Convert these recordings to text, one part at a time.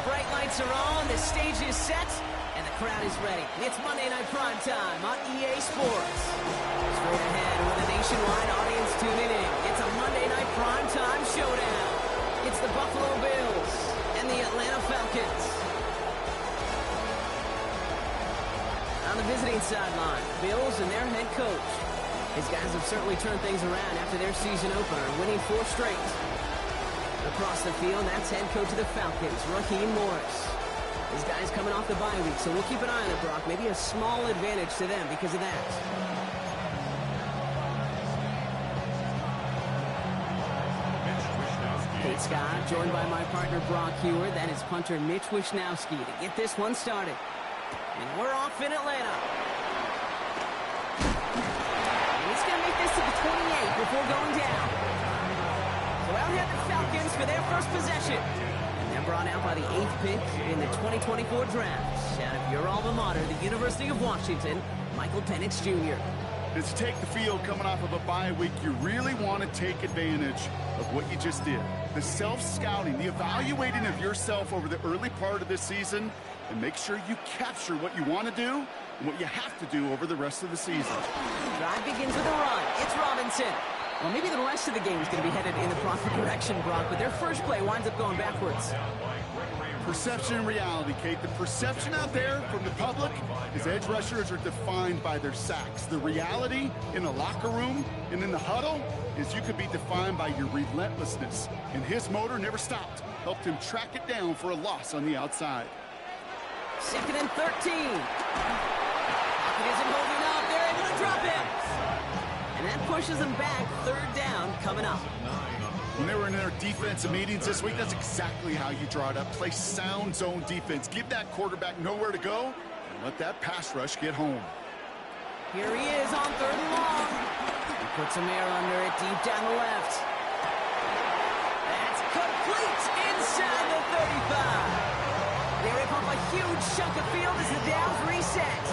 bright lights are on, the stage is set, and the crowd is ready. It's Monday Night Prime Time on EA Sports. Straight ahead with a nationwide audience tuning in. It's a Monday Night Prime Time showdown. It's the Buffalo Bills and the Atlanta Falcons. On the visiting sideline, Bills and their head coach. His guys have certainly turned things around after their season opener, winning 4 straight. Across the field, that's head coach of the Falcons, Raheem Morris. His guys coming off the bye week, so we'll keep an eye on it, Brock. Maybe a small advantage to them because of that. Kate Scott, joined by my partner, Brock Hewer. That is punter Mitch Wishnowsky to get this one started. And we're off in Atlanta. And he's going to make this to the 28 before going down. So out here the Falcons for their first possession. And they're brought out by the 8th pick in the 2024 draft. Out of your alma mater, the University of Washington, Michael Penix Jr. As you take the field coming off of a bye week, you really want to take advantage of what you just did. The self-scouting, the evaluating of yourself over the early part of this season, and make sure you capture what you want to do and what you have to do over the rest of the season. Drive begins with a run. It's Robinson. Well, maybe the rest of the game is going to be headed in the proper direction, Brock, but their first play winds up going backwards. Perception and reality, Kate. The perception out there from the public is edge rushers are defined by their sacks. The reality in the locker room and in the huddle is you could be defined by your relentlessness. And his motor never stopped. Helped him track it down for a loss on the outside. 2nd and 13. Pocket isn't holding up. They're able to drop it. And that pushes them back. 3rd down coming up. When they were in their defensive meetings this week, that's exactly how you draw it up. Play sound zone defense. Give that quarterback nowhere to go and let that pass rush get home. Here he is on 3rd and long. He puts some air under it deep down the left. That's complete inside the 35. They rip up a huge chunk of field as the downs reset.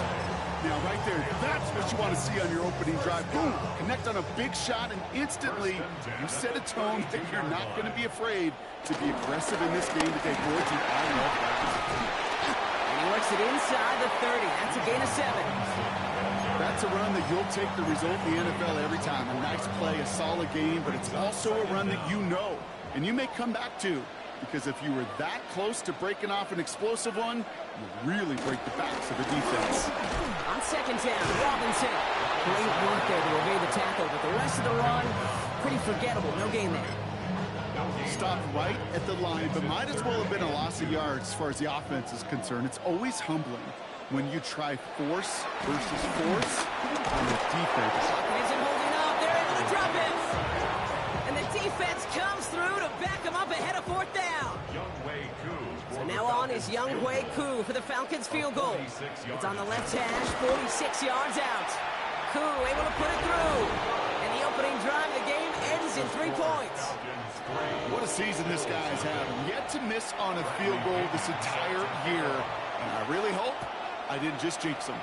Now, right there, that's what you want to see on your opening drive. Boom! Connect on a big shot, and instantly you set a tone that you're not going to be afraid to be aggressive in this game today. Boys, I love that. And he works it inside the 30. That's a gain of 7. That's a run that you'll take the result in the NFL every time. A nice play, a solid game, but it's also a run that you know, and you may come back to. Because if you were that close to breaking off an explosive one, you really break the backs of the defense. On 2nd down, Robinson. Great work there to evade the tackle, but the rest of the run, pretty forgettable. No gain there. Stopped right at the line, but might as well have been a loss of yards as far as the offense is concerned. It's always humbling when you try force versus force on the defense. Pocket isn't holding up. They're able to drop it. And the defense comes through to back them up ahead of 4th down. So now on is Younghoe Koo for the Falcons field goal. It's on the left hash, 46 yards out. Koo able to put it through. And the opening drive of the game ends in 3 points. What a season this guy's having. Yet to miss on a field goal this entire year. And I really hope I didn't just jinx him.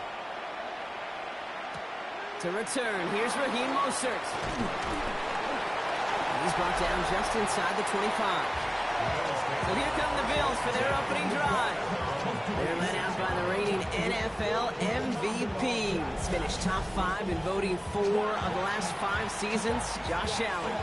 To return, here's Raheem Mostert. He's brought down just inside the 25. So here come the Bills for their opening drive. They're led out by the reigning NFL MVP. Finished top 5 in voting 4 of the last 5 seasons, Josh Allen.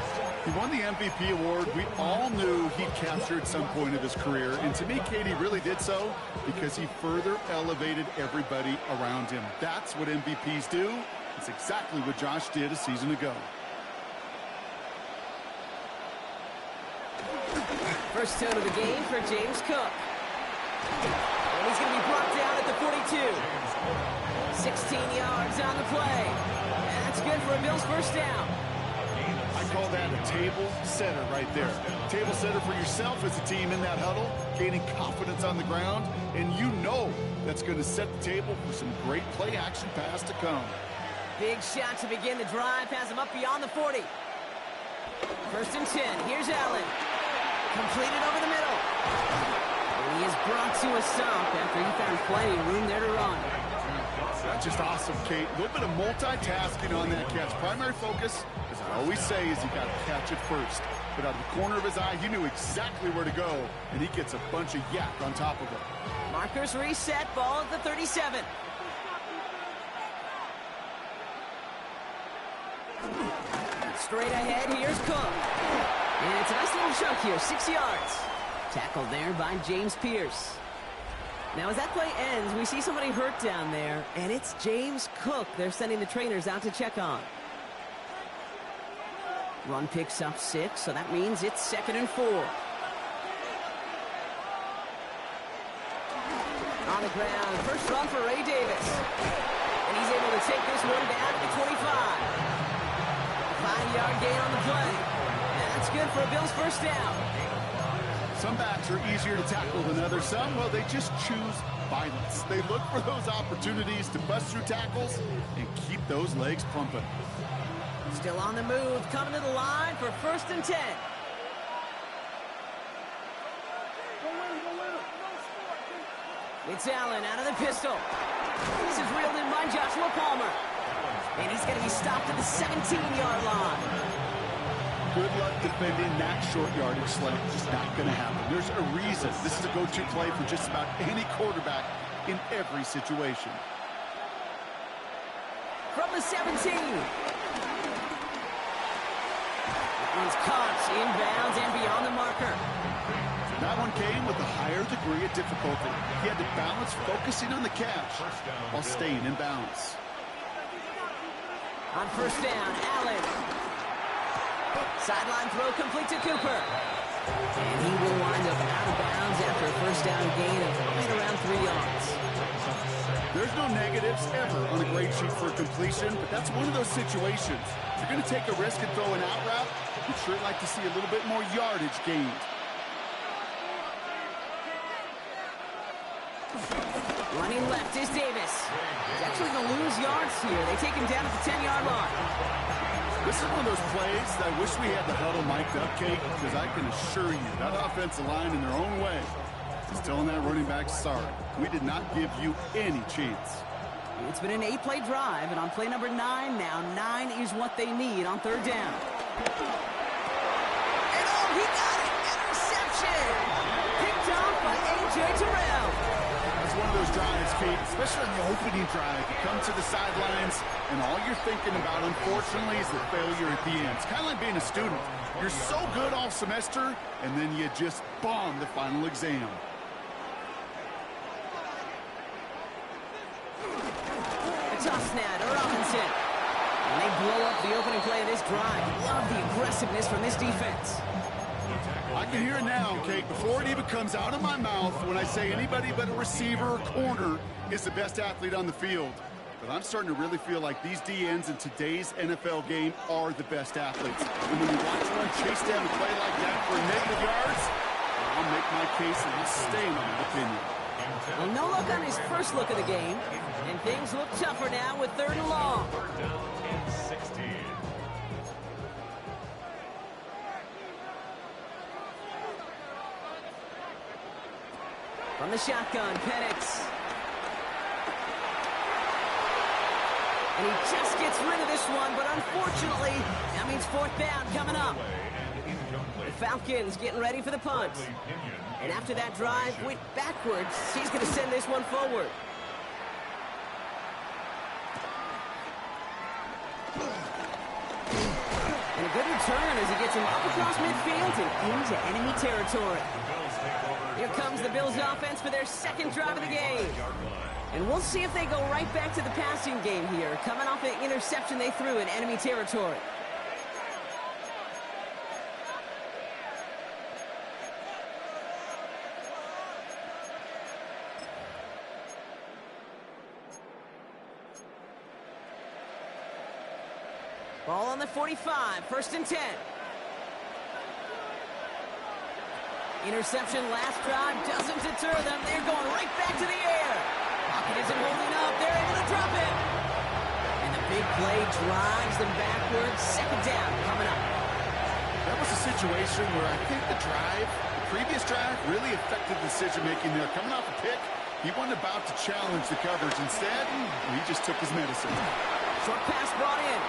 He won the MVP award. We all knew he'd capture at some point of his career. And to me, Katie really did so because he further elevated everybody around him. That's what MVPs do. It's exactly what Josh did a season ago. First tone of the game for James Cook. And he's going to be brought down at the 42. 16 yards on the play. And that's good for a Bills first down. I call that a table setter right there. Table setter for yourself as a team in that huddle, gaining confidence on the ground, and you know that's going to set the table for some great play action pass to come. Big shot to begin the drive, has him up beyond the 40. 1st and 10, here's Allen. Completed over the middle. And he is brought to a stop after he found plenty of room there to run. That's just awesome, Kate. A little bit of multitasking on that catch. Primary focus, as I always say, is you got to catch it first. But out of the corner of his eye, he knew exactly where to go, and he gets a bunch of yak on top of it. Markers reset, ball at the 37. Straight ahead, here's Cook. And it's a nice little chunk here, 6 yards. Tackled there by James Pierce. Now, as that play ends, we see somebody hurt down there, and it's James Cook they're sending the trainers out to check on. Run picks up 6, so that means it's 2nd and 4. On the ground, first run for Ray Davis. And he's able to take this one down to the 25. 5-yard gain on the play. And that's good for a Bills first down. Some backs are easier to tackle than others. Some, well, they just choose violence. They look for those opportunities to bust through tackles and keep those legs pumping. Still on the move, coming to the line for 1st and 10. It's Allen out of the pistol. This is reeled in by Joshua Palmer. And he's going to be stopped at the 17-yard line. Good luck defending that short yardage slant. Just not going to happen. There's a reason. This is a go-to play for just about any quarterback in every situation. From the 17. One's caught, inbounds, and beyond the marker. That one came with a higher degree of difficulty. He had to balance focusing on the catch while staying in bounds. On 1st down, Allen. Sideline throw complete to Cooper. And he will wind up out of bounds after a 1st down gain of right around 3 yards. There's no negatives ever on a grade sheet for completion, but that's one of those situations. If you're going to take a risk and throw an out route, you'd sure like to see a little bit more yardage gained. Running left is Davis. He's actually going to lose yards here. They take him down at the 10-yard line. This is one of those plays that I wish we had the huddle mic'd up, Kate, because I can assure you that offensive line in their own way is telling that running back, sorry, we did not give you any chance. It's been an 8-play drive, and on play number 9 now, 9 is what they need on 3rd down. And oh, he got it! Interception! Picked off by A.J. Terrell. That's one of those drives, Kate, especially on the opening drive. You come to the sidelines, and all you're thinking about, unfortunately, is the failure at the end. It's kind of like being a student. You're so good all semester, and then you just bomb the final exam. Toss now to Robinson. And they blow up the opening play of this drive. Love the aggressiveness from this defense. I can hear it now, Kate, before it even comes out of my mouth when I say anybody but a receiver or corner is the best athlete on the field. But I'm starting to really feel like these DNs in today's NFL game are the best athletes. And when you watch one chase down a play like that for negative yards, I'll make my case and I'll stay in my opinion. Well, no look on his first look of the game, and things look tougher now with 3rd and long. From the shotgun, Penix. And he just gets rid of this one, but unfortunately, that means 4th down coming up. The Falcons getting ready for the punt. And after that drive went backwards, he's going to send this one forward. And a good return as he gets him up across midfield and into enemy territory. Here comes the Bills offense for their 2nd drive of the game. And we'll see if they go right back to the passing game here, coming off the interception they threw in enemy territory. Ball on the 45, 1st and 10. Interception last drive doesn't deter them. They're going right back to the air. Pocket isn't holding up. They're able to drop it. And the big play drives them backwards. 2nd down coming up. That was a situation where I think the previous drive, really affected decision-making there. Coming off a pick, He wasn't about to challenge the coverage. Instead, he just took his medicine. Short pass brought in.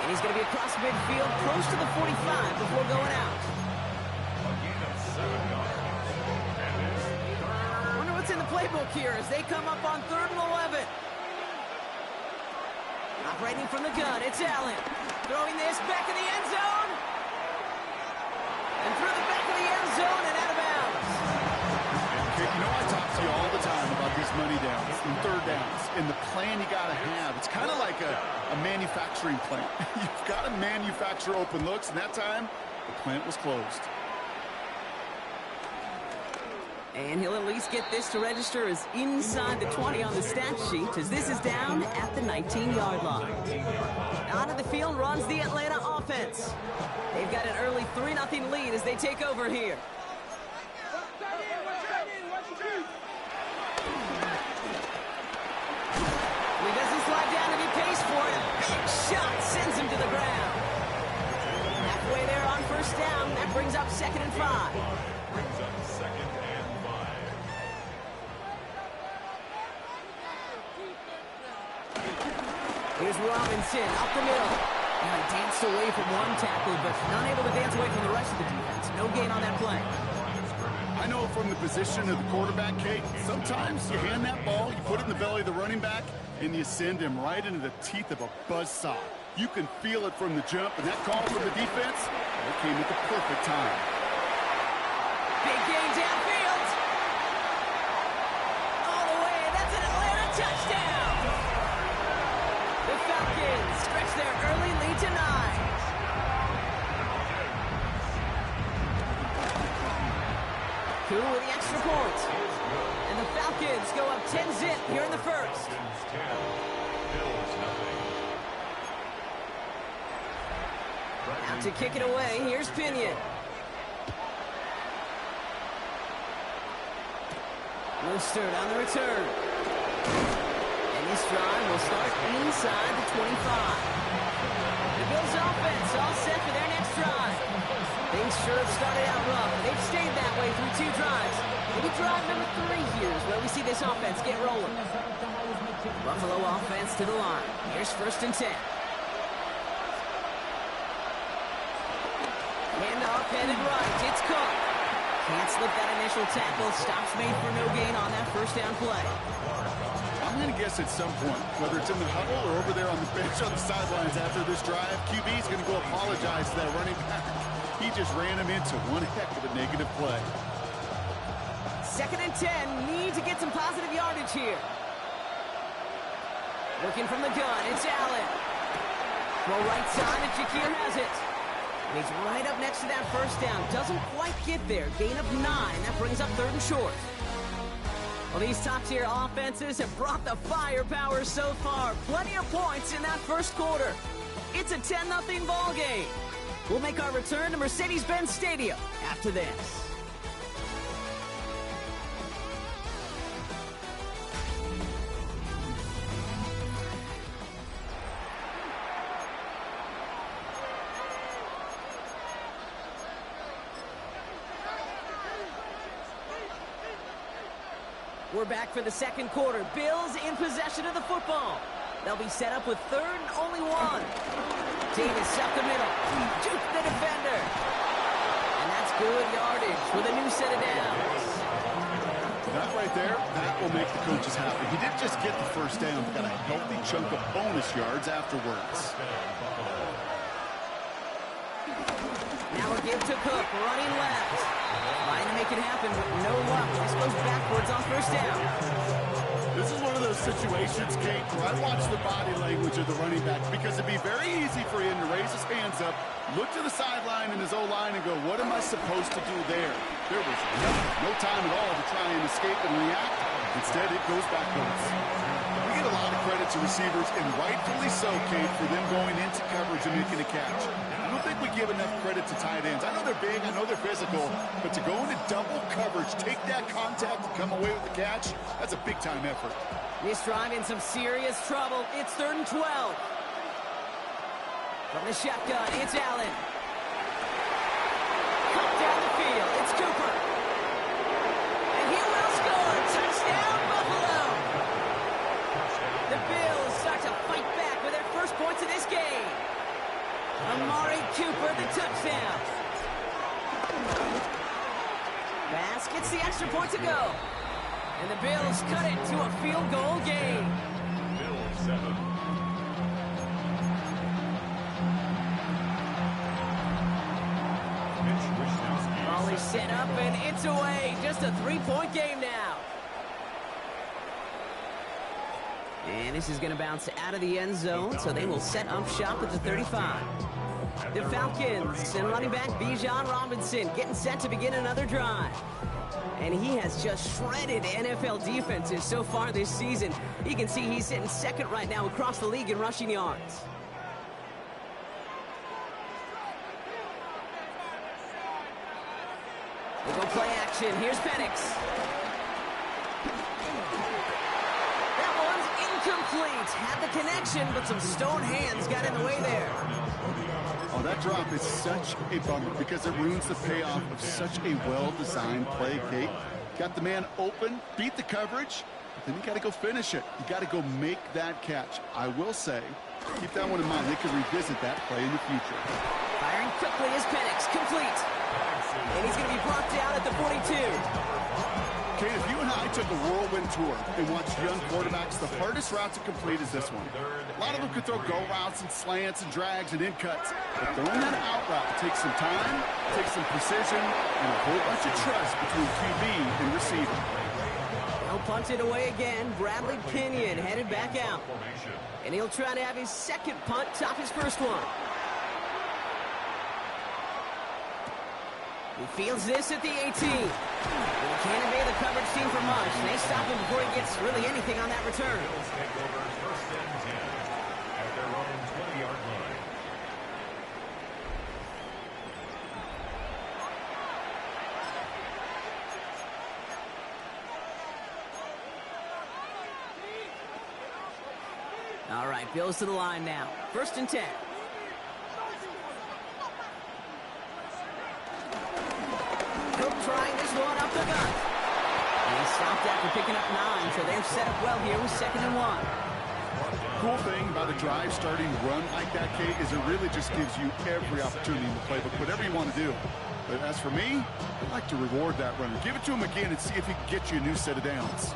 And he's going to be across midfield, close to the 45 before going out. Wonder what's in the playbook here as they come up on 3rd and 11. Operating from the gun, it's Allen. Throwing this back in the end zone. And through the back of the end zone and out of bounds. Okay, you know I talk to you all the time about these money downs and 3rd downs and the plan you got to have. It's kind of like a manufacturing plant. You've got to manufacture open looks, and that time, the plant was closed. And he'll at least get this to register as inside the 20 on the stat sheet, as this is down at the 19-yard line. Out of the field runs the Atlanta offense. They've got an early 3-0 lead as they take over here. He doesn't slide down and he pays for it. Big shot sends him to the ground. Halfway there on 1st down. That brings up 2nd and 5. Here's Robinson up the middle. Now he danced away from one tackle, but not able to dance away from the rest of the defense. No gain on that play. I know from the position of the quarterback, Kate, sometimes you hand that ball, you put it in the belly of the running back, and you send him right into the teeth of a buzzsaw. You can feel it from the jump, and that call from the defense, it came at the perfect time. Big gain downfield. All the way, that's an Atlanta touchdown. The Falcons stretch their early lead to 9. Koo with the extra point. And the Falcons go up 10-zip here in the 1st. Out to kick it away, here's Pinion. Mostert on the return. And this drive will start inside the 25. The Bills offense all set for their next drive. Things sure have started out rough. They've stayed that way through 2 drives. Maybe drive number 3 here is where we see this offense get rolling. Buffalo offense to the line. Here's 1st and 10. Handoff headed right. It's Cook. Can't slip that initial tackle. Stops made for no gain on that 1st down play. I'm going to guess at some point, whether it's in the huddle or over there on the bench on the sidelines after this drive, QB is going to go apologize to that running back. He just ran him into one heck of a negative play. 2nd and 10. Need to get some positive yardage here. Looking from the gun. It's Allen. Well, right side, and Shakir has it. And he's right up next to that 1st down. Doesn't quite get there. Gain of 9. That brings up 3rd and short. Well, these top-tier offenses have brought the firepower so far. Plenty of points in that 1st quarter. It's a 10-0 ball game. We'll make our return to Mercedes-Benz Stadium after this. We're back for the 2nd quarter. Bills in possession of the football. They'll be set up with 3rd and only 1. Davis up the middle. Juke the defender. And that's good yardage with a new set of downs. That right there, that will make the coaches happy. He didn't just get the 1st down, but got a healthy chunk of bonus yards afterwards. Now a give to Cook, running left. Trying to make it happen, but no luck. This goes backwards on 1st down. This is one of those situations, Kate, where I watch the body language of the running back because it'd be very easy for him to raise his hands up, look to the sideline in his O-line and go, what am I supposed to do there? There was no time at all to try and escape and react. Instead, it goes backwards. We get a lot of credit to receivers, and rightfully so, Kate, for them going into coverage and making a catch. I don't think we give enough credit to tight ends. I know they're big, I know they're physical, but to go into double coverage, take that contact and come away with the catch, that's a big-time effort. This drive in some serious trouble. It's 3rd and 12. From the shotgun, it's Allen. Cut down the field. It's Cooper. And he will score. Touchdown, Buffalo. points of this game. Amari Cooper, the touchdown. Bass gets the extra point to go. And the Bills cut it to a field goal game. Bills 7. Ball is set up and it's away. Just a 3-point game now. And this is going to bounce out of the end zone, so they will set up shop at the 35. The Falcons and running back Bijan Robinson getting set to begin another drive. And he has just shredded NFL defenses so far this season. You can see he's sitting second right now across the league in rushing yards. They go play action. Here's Penix. Incomplete. Had the connection, but some stone hands got in the way there. Oh, that drop is such a bummer because it ruins the payoff of such a well-designed play, Kate. Got the man open, beat the coverage, but then you got to go finish it. You got to go make that catch. I will say, keep that one in mind. They could revisit that play in the future. Firing quickly is Penix. Complete. And he's going to be brought down at the 42. Kate, if you and I took a whirlwind tour and watched young quarterbacks, the hardest route to complete is this one. A lot of them could throw go routes and slants and drags and in cuts, but throwing that out route takes some time, takes some precision, and a whole bunch of trust between QB and receiver. He'll punt it away again. Bradley Pinion headed back out. And he'll try to have his second punt top his first one. He fields this at the 18. He can't evade the coverage team for much. They stop him before he gets really anything on that return. First and 10 at their own 20-yard line. All right, Bills to the line now. First and 10. Cook trying this one up the gut. And he stopped after picking up 9, so they've set up well here with 2nd and 1. Cool thing about a drive starting run like that, Kate, is it really just gives you every opportunity in the playbook, whatever you want to do. But as for me, I'd like to reward that runner. Give it to him again and see if he can get you a new set of downs.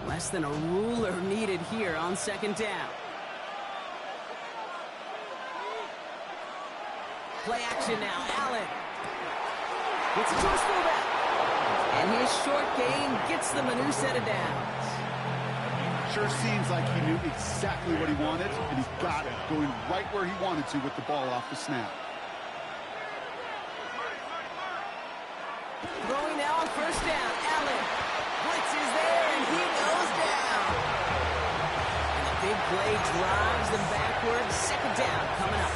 Less than a ruler needed here on 2nd down. Play action now. Allen gets it to his fullback. And his short gain gets them a new set of downs. Sure seems like he knew exactly what he wanted, and he got it, going right where he wanted to with the ball off the snap. Throwing now on 1st down. Allen. Blitz is there, and he goes down. And the big play drives them backwards. 2nd down coming up.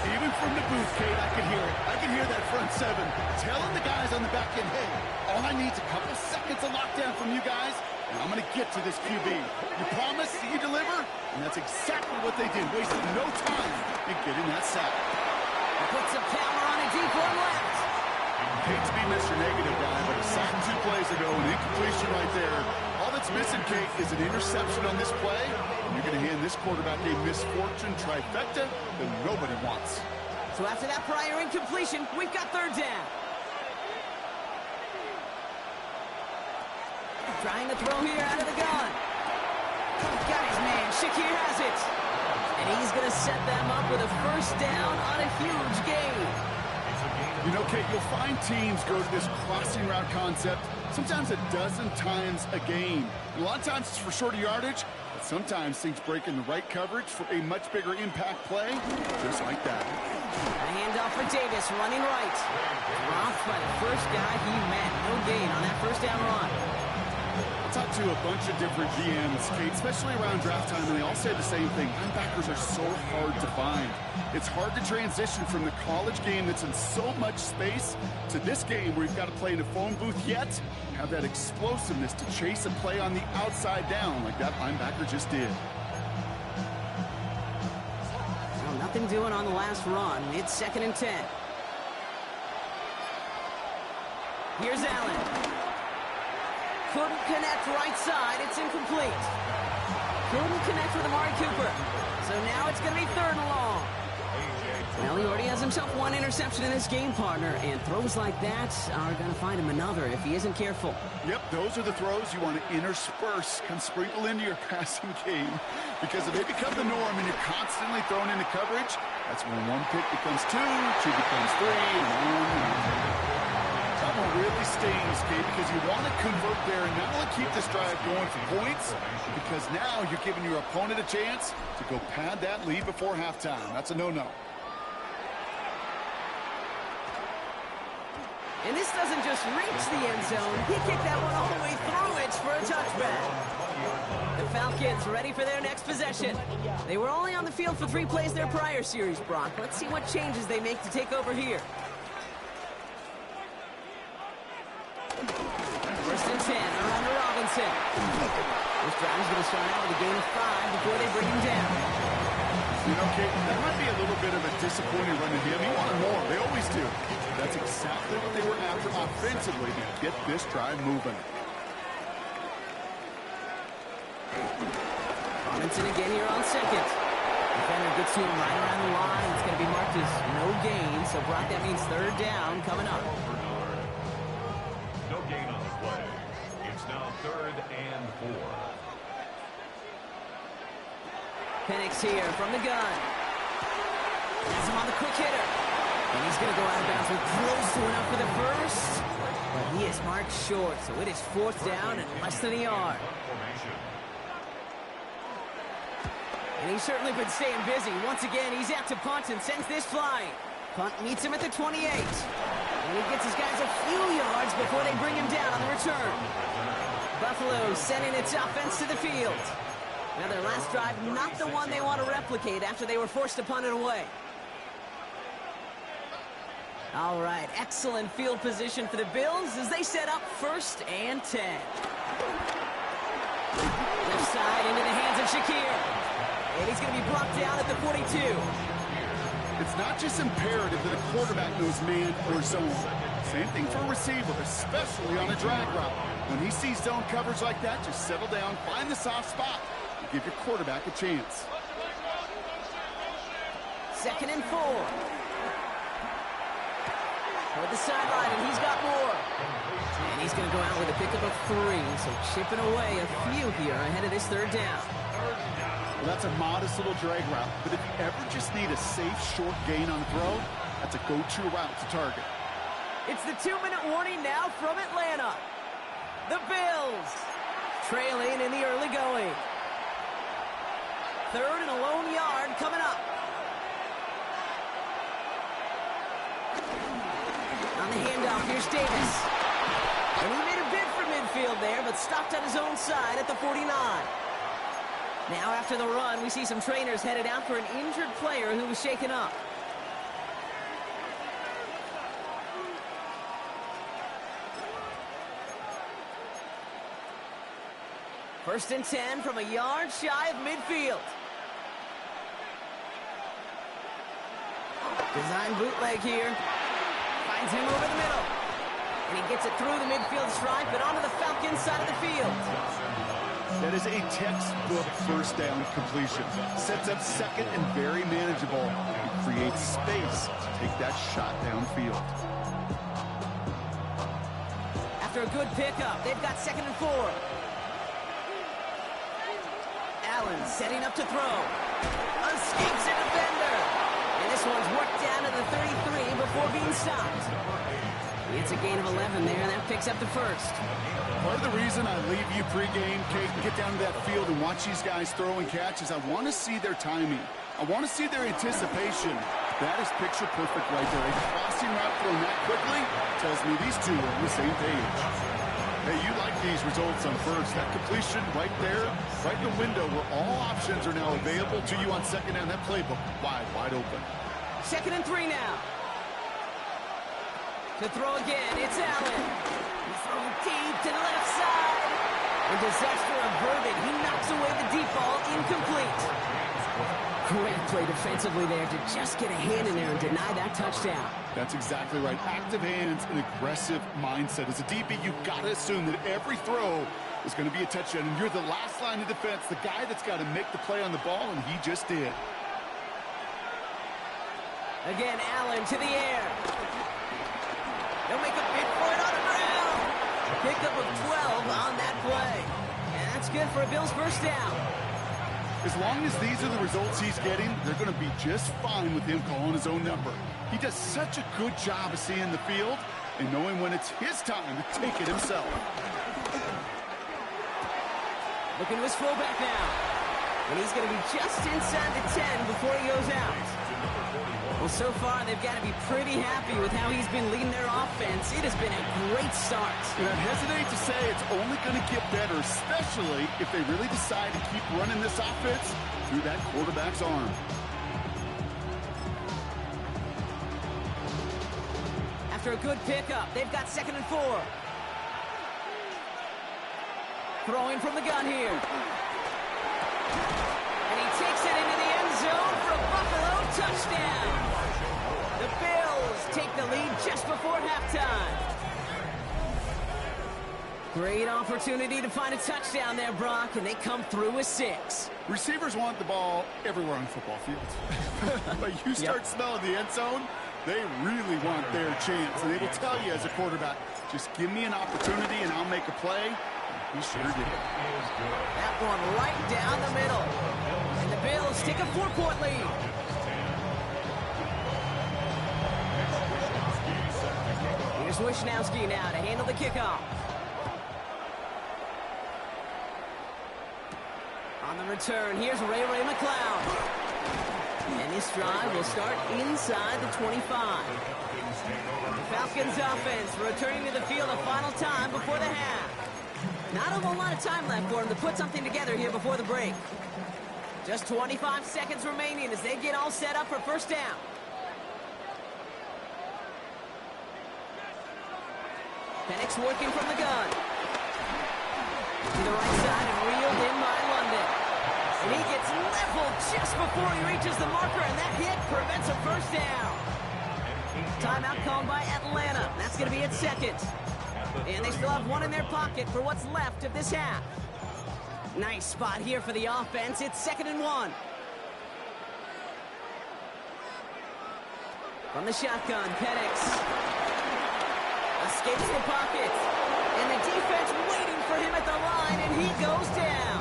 Even from the booth, Kate, I can hear it. I can hear that front 7 telling the guys on the back end, hey, all I need is a couple seconds of lockdown from you guys, and I'm going to get to this QB. You promise, you deliver, and that's exactly what they did, wasting no time in getting that sack. Puts a counter on a deep one left. Hate to be Mr. Negative guy, but a sack 2 plays ago, an incompletion right there. All that's missing, Kate, is an interception on this play, and you're going to hand this quarterback a misfortune trifecta that nobody wants. So after that prior incompletion, we've got 3rd down. Trying to throw here out of the gun. Got his man. Shakir has it. And he's going to set them up with a 1st down on a huge gain. You know, Kate, you'll find teams go to this crossing route concept sometimes a dozen times a game. And a lot of times it's for shorter yardage, but sometimes things break in the right coverage for a much bigger impact play, just like that. A handoff for Davis, running right. Dropped by the first guy he met. No gain on that 1st down run. Talk to a bunch of different GMs, Kate, especially around draft time, and they all say the same thing. Linebackers are so hard to find. It's hard to transition from the college game that's in so much space to this game where you've got to play in a phone booth yet have that explosiveness to chase a play on the outside down like that linebacker just did. Well, nothing doing on the last run. It's 2nd and 10. Here's Allen. Couldn't connect right side. It's incomplete. Couldn't connect with Amari Cooper. So now it's going to be 3rd and long. Well, he already has himself 1 interception in this game, partner, and throws like that are going to find him another if he isn't careful. Yep, those are the throws you want to intersperse, kind of sprinkle into your passing game, because if they become the norm and you're constantly thrown into coverage, that's when 1 pick becomes 2, 2 becomes 3, and on. That one really stings, Kate, because you want to convert there and not only keep this drive going for points, because now you're giving your opponent a chance to go pad that lead before halftime. That's a no-no. And this doesn't just reach the end zone. He kicked that one all the way through it for a touchback. The Falcons ready for their next possession. They were only on the field for 3 plays their prior series, Brock. Let's see what changes they make to take over here. 1st and 10 around to Robinson. This drive is going to start out with a gain of 5 before they bring him down. You know, Kate, that might be a little bit of a disappointing run to him. He wanted more. They always do. That's exactly what they were after offensively to get this drive moving. Robinson again here on 2nd. Defender gets to him right around the line. It's going to be marked as no gain. So, Brock, that means 3rd down coming up. No gain on the play. It's now 3rd and 4. Penix here from the gun. Has him on the quick hitter. And he's going to go out of bounds with close to enough for the first. But he is marked short, so it is 4th down and less than a yard. And he's certainly been staying busy. Once again, he's out to punt and sends this flying. Punt meets him at the 28. And he gets his guys a few yards before they bring him down on the return. Buffalo sending its offense to the field. Now, their last drive, not the one they want to replicate after they were forced to punt it away. All right, excellent field position for the Bills as they set up 1st and 10. Left side into the hands of Shakir. And he's going to be blocked down at the 42. It's not just imperative that a quarterback knows man or zone. Same thing for a receiver, especially on a drag route. When he sees zone coverage like that, just settle down, find the soft spot. Give your quarterback a chance. 2nd and 4. Toward the sideline, and he's got more. And he's going to go out with a pickup of 3, so chipping away a few here ahead of this 3rd down. Well, that's a modest little drag route, but if you ever just need a safe, short gain on throw, that's a go-to route to target. It's the 2-minute warning now from Atlanta. The Bills trailing in the early going. 3rd and a lone yard coming up. On the handoff, here's Davis. And he made a bid for midfield there, but stopped on his own side at the 49. Now after the run, we see some trainers headed out for an injured player who was shaken up. First and 10 from a yard shy of midfield. Design bootleg here. Finds him over the middle. And he gets it through the midfield stripe, but onto the Falcons side of the field. That is a textbook 1st down completion. Sets up 2nd and very manageable. It creates space to take that shot downfield. After a good pickup, they've got 2nd and 4. Allen setting up to throw. Escapes a defender. And this one's worked down to the 33 before being stopped. It's a gain of 11 there, and that picks up the 1st. Part of the reason I leave you pregame, Kate, and get down to that field and watch these guys throw and catch is I want to see their timing. I want to see their anticipation. That is picture perfect right there. A crossing route thrown that quickly tells me these two are on the same page. Hey, you like these results on 1st. That completion right there, right in the window where all options are now available to you on 2nd down. That playbook wide open. 2nd and 3 now. To throw again, it's Allen. He's throwing deep to the left side. And disaster averted. He knocks away the deep ball, incomplete. Great play defensively there to just get a hand in there and deny that touchdown. That's exactly right. Active hands and aggressive mindset. As a DB, you've got to assume that every throw is going to be a touchdown, and you're the last line of defense, the guy that's got to make the play on the ball, and he just did. Again, Allen to the air. They'll make a big for it on the ground. A pickup of 12 on that play. And that's good for a Bills first down. As long as these are the results he's getting, they're going to be just fine with him calling his own number. He does such a good job of seeing the field and knowing when it's his time to take it himself. Looking to his fullback now. And he's going to be just inside the 10 before he goes out. Well, so far, they've got to be pretty happy with how he's been leading their offense. It has been a great start. And I hesitate to say it's only going to get better, especially if they really decide to keep running this offense through that quarterback's arm. After a good pickup, they've got 2nd and 4. Throwing from the gun here. And he takes it into the end zone for a Buffalo touchdown. The Bills take the lead just before halftime. Great opportunity to find a touchdown there, Brock, and they come through with 6. Receivers want the ball everywhere on football fields. But you start smelling the end zone, they really want their chance. And they will tell you as a quarterback, just give me an opportunity and I'll make a play. He sure did. That one right down the middle. And the Bills take a 4-point lead. Here's Wishnowski now to handle the kickoff. On the return, here's Ray McCloud. And this drive will start inside the 25. The Falcons offense returning to the field a final time before the half. Not a whole lot of time left for them to put something together here before the break. Just 25 seconds remaining as they get all set up for first down. Penix working from the gun. To the right side and reeled in by London. And he gets leveled just before he reaches the marker, and that hit prevents a first down. Timeout called by Atlanta. That's going to be its 2nd. And they still have 1 in their pocket for what's left of this half. Nice spot here for the offense. It's 2nd and 1. From the shotgun, Penix escapes the pocket. And the defense waiting for him at the line, and he goes down.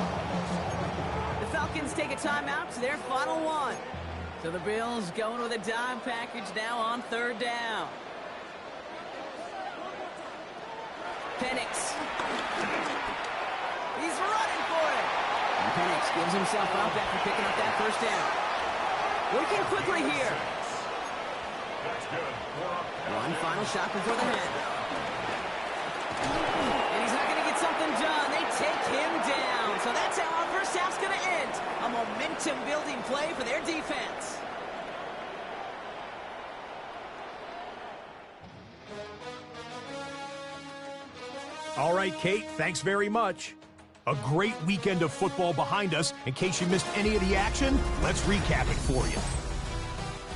The Falcons take a timeout to their final 1. So the Bills going with a dime package now on 3rd down. Penix. He's running for it. And Penix gives himself up after picking up that first down. Working quickly here. One final shot before the head. And he's not going to get something done. They take him down. So that's how our first half's going to end. A momentum-building play for their defense. All right, Kate, thanks very much. A great weekend of football behind us. In case you missed any of the action, let's recap it for you.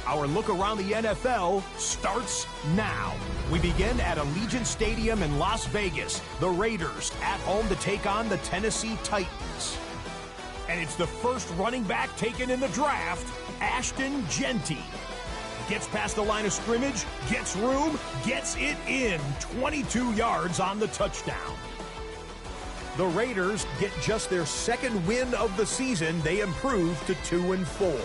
Our look around the NFL starts now. We begin at Allegiant Stadium in Las Vegas. The Raiders at home to take on the Tennessee Titans. And it's the first running back taken in the draft, Ashton Jeanty. Gets past the line of scrimmage, gets room, gets it in. 22 yards on the touchdown. The Raiders get just their 2nd win of the season. They improve to 2-4.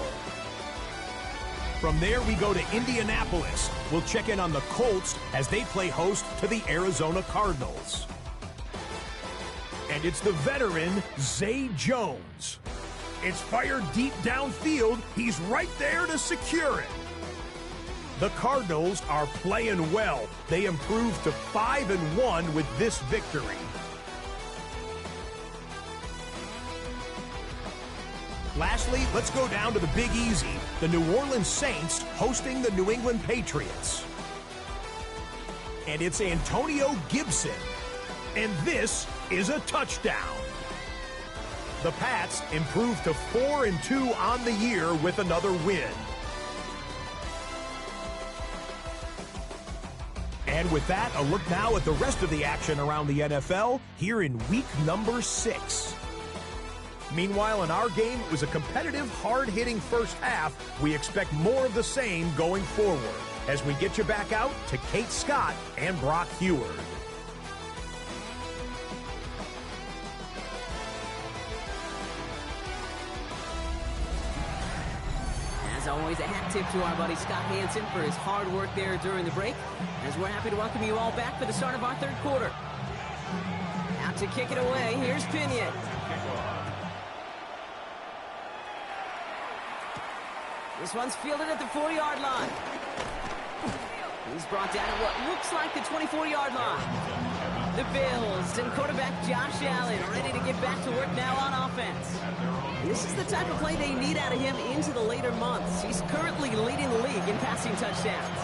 From there, we go to Indianapolis. We'll check in on the Colts as they play host to the Arizona Cardinals. And it's the veteran, Zay Jones. It's fired deep downfield. He's right there to secure it. The Cardinals are playing well. They improved to 5-1 with this victory. Lastly, let's go down to the Big Easy. The New Orleans Saints hosting the New England Patriots. And it's Antonio Gibson. And this is a touchdown. The Pats improved to 4-2 on the year with another win. And with that, a look now at the rest of the action around the NFL here in week number 6. Meanwhile, in our game, it was a competitive, hard-hitting first half. We expect more of the same going forward as we get you back out to Kate Scott and Brock Huard. As always, a hat tip to our buddy Scott Hansen for his hard work there during the break, as we're happy to welcome you all back for the start of our third quarter. Out to kick it away, here's Pinion. This one's fielded at the 4-yard line. He's brought down at what looks like the 24-yard line. The Bills and quarterback Josh Allen ready to get back to work now on offense. This is the type of play they need out of him into the later months. He's currently leading the league in passing touchdowns.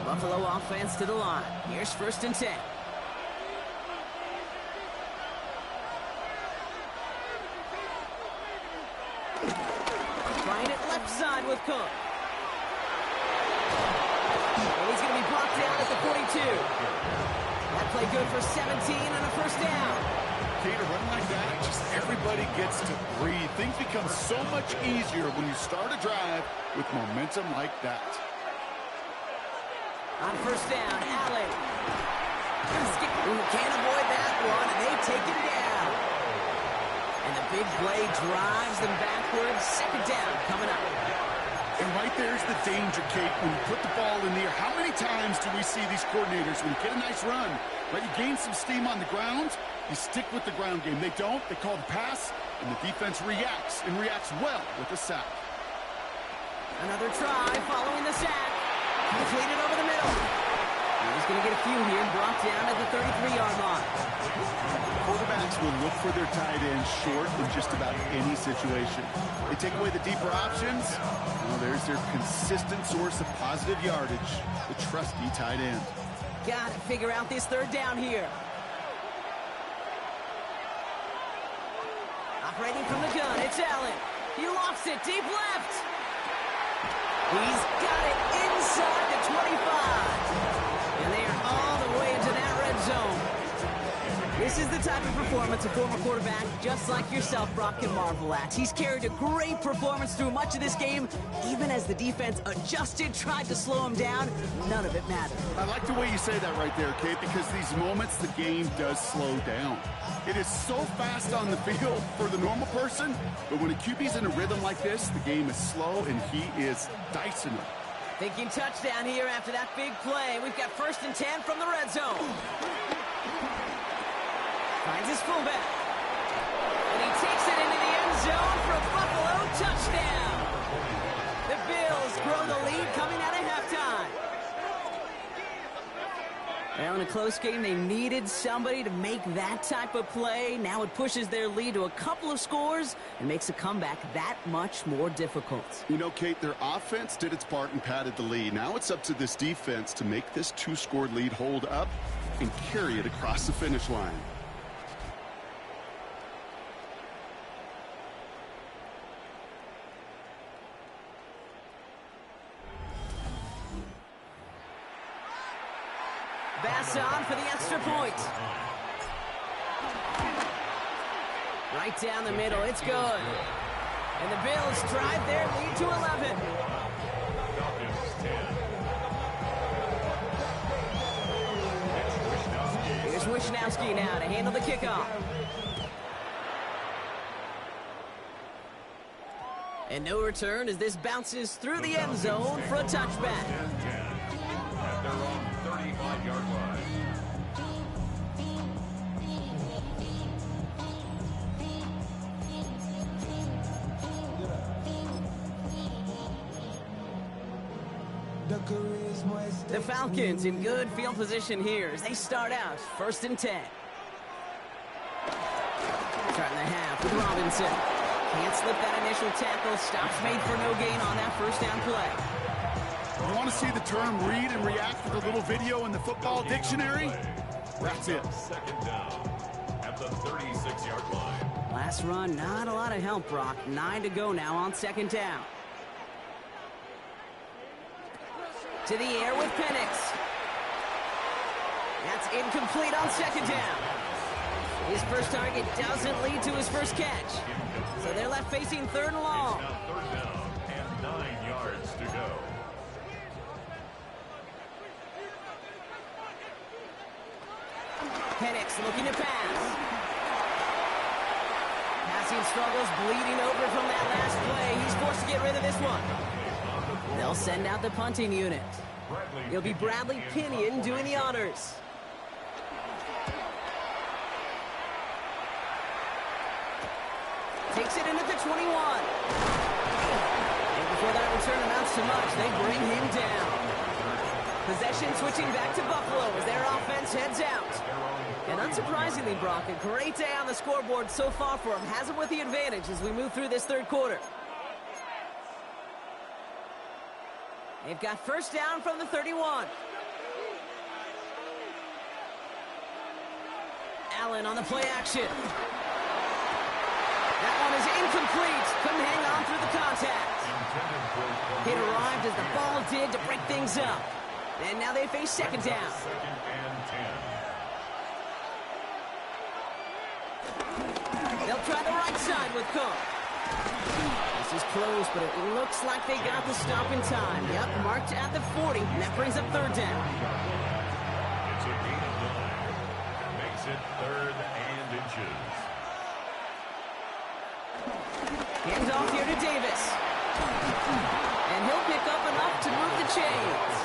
Buffalo offense to the line. Here's 1st and 10. Trying it left side with Cook. And he's going to be brought down at the 42. That play good for 17 and a first down. Kate, a run like that, just everybody gets to breathe. Things become so much easier when you start a drive with momentum like that. On first down, Allen. Can't avoid that one, and they take him down. And the big play drives them backwards. 2nd down coming up. And right there's the danger, Kate, when you put the ball in the air. How many times do we see these coordinators, when you get a nice run, right, you gain some steam on the ground, you stick with the ground game. They don't. They call the pass, and the defense reacts, and reacts well with a sack. Another try following the sack. Completed over the middle. He's going to get a few here and brought down at the 33-yard line. Quarterbacks will look for their tight end short in just about any situation. They take away the deeper options. Well, there's their consistent source of positive yardage, the trusty tight end. Got to figure out this 3rd down here. Operating from the gun, it's Allen. He lofts it deep left. He's got it inside the 25. And they are all the way into that red zone. This is the type of performance a former quarterback, just like yourself, Brock, can marvel at. He's carried a great performance through much of this game. Even as the defense adjusted, tried to slow him down, none of it mattered. I like the way you say that right there, Kate, because these moments the game does slow down. It is so fast on the field for the normal person, but when a QB's in a rhythm like this, the game is slow and he is dicing it. Thinking touchdown here after that big play. We've got 1st and 10 from the red zone. Finds his fullback. And he takes it into the end zone for a Buffalo touchdown. The Bills grow the lead coming out of halftime. Well, in a close game, they needed somebody to make that type of play. Now it pushes their lead to a couple of scores and makes a comeback that much more difficult. You know, Kate, their offense did its part and padded the lead. Now it's up to this defense to make this 2-score lead hold up and carry it across the finish line. Bass on for the extra point. Right down the middle, it's good. And the Bills drive their lead to 11. Here's Wishnowski now to handle the kickoff. And no return as this bounces through the end zone for a touchback. At their own 35-yard line. The Falcons in good field position here as they start out 1st and 10. Starting the half with Robinson. Can't slip that initial tackle. Stops made for no gain on that 1st down play. You want to see the term read and react with a little video in the football dictionary? That's it. Second down at the 36-yard line. Last run, not a lot of help, Brock. 9 to go now on second down. To the air with Penix. That's incomplete on second down. His first target doesn't lead to his first catch. So they're left facing third and long. Now third down and 9 yards to go. Penix looking to pass. Passing struggles, bleeding over from that last play. He's forced to get rid of this one. They'll send out the punting unit. It'll be Bradley Pinion doing the honors. Takes it in at the 21. And before that return amounts to much, they bring him down. Possession switching back to Buffalo as their offense heads out. And unsurprisingly, Brock, a great day on the scoreboard so far for him. Has him with the advantage as we move through this third quarter. They've got first down from the 31. Allen on the play action. That one is incomplete. Couldn't hang on through the contact. It arrived as the ball did to break things up. And now they face second down. Second and 10. They'll try the right side with Cook. This is close, but it looks like they got the stop in time. Yep, marked at the 40, and that brings up third down. It's a gain of 9. Makes it third and inches. Hands off here to Davis. And he'll pick up enough to move the chains.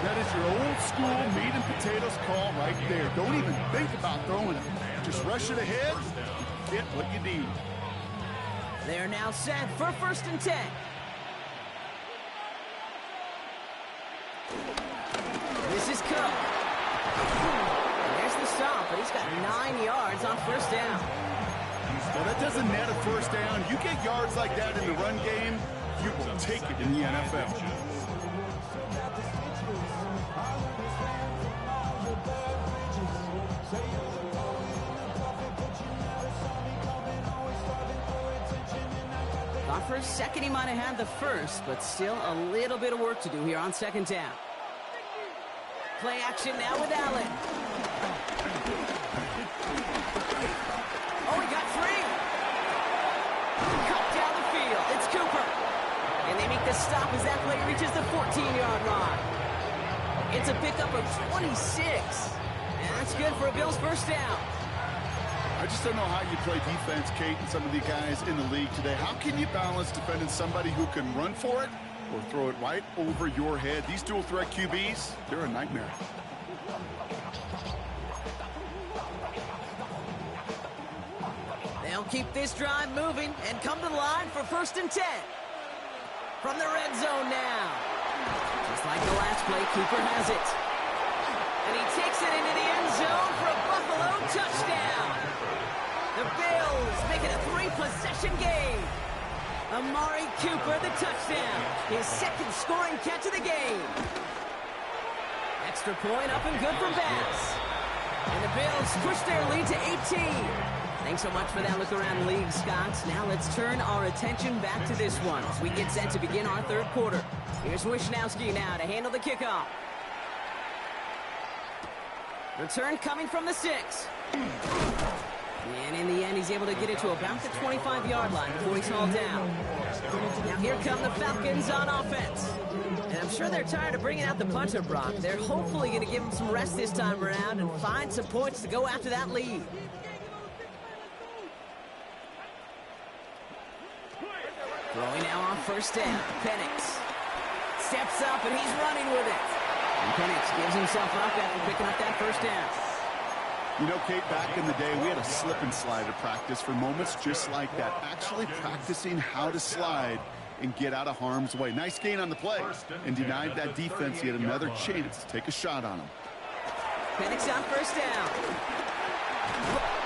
That is your old school meat and potatoes call right there. Don't even think about throwing it. Just rush it ahead, get what you need. They're now set for first and 10. This is Cook. And there's the stop, but he's got 9 yards on first down. Well, that doesn't net a first down. You get yards like that in the run game, you will take it in the NFL. Thought for a second he might have had the first, but still a little bit of work to do here on second down. Play action now with Allen. Oh, he got free. Cut down the field. It's Cooper. And they make the stop as that play reaches the 14-yard line. It's a pickup of 26. And that's good for a Bills first down. I just don't know how you play defense, Kate, and some of the guys in the league today. How can you balance defending somebody who can run for it or throw it right over your head? These dual threat QBs, they're a nightmare. They'll keep this drive moving and come to the line for first and 10. From the red zone now. Just like the last play, Cooper has it. And he takes it into the end zone for a Buffalo touchdown. The Bills make it a 3-possession game. Amari Cooper, the touchdown. His second scoring catch of the game. Extra point up and good from Bass. And the Bills push their lead to 18. Thanks so much for that look around the league, Scott. Now let's turn our attention back to this one as we get set to begin our third quarter. Here's Wishnowski now to handle the kickoff. Return coming from the 6. And in the end, he's able to get it to about the 25-yard line before he's hauled down. Now here come the Falcons on offense. And I'm sure they're tired of bringing out the punter, Brock. They're hopefully going to give him some rest this time around and find some points to go after that lead. Throwing now on first down. Penix steps up and he's running with it. And Penix gives himself up after picking up that first down. You know, Kate, back in the day, we had a slip and slide at practice for moments just like that. Actually practicing how to slide and get out of harm's way. Nice gain on the play and denied that defense yet another chance to take a shot on him. Penix on first down.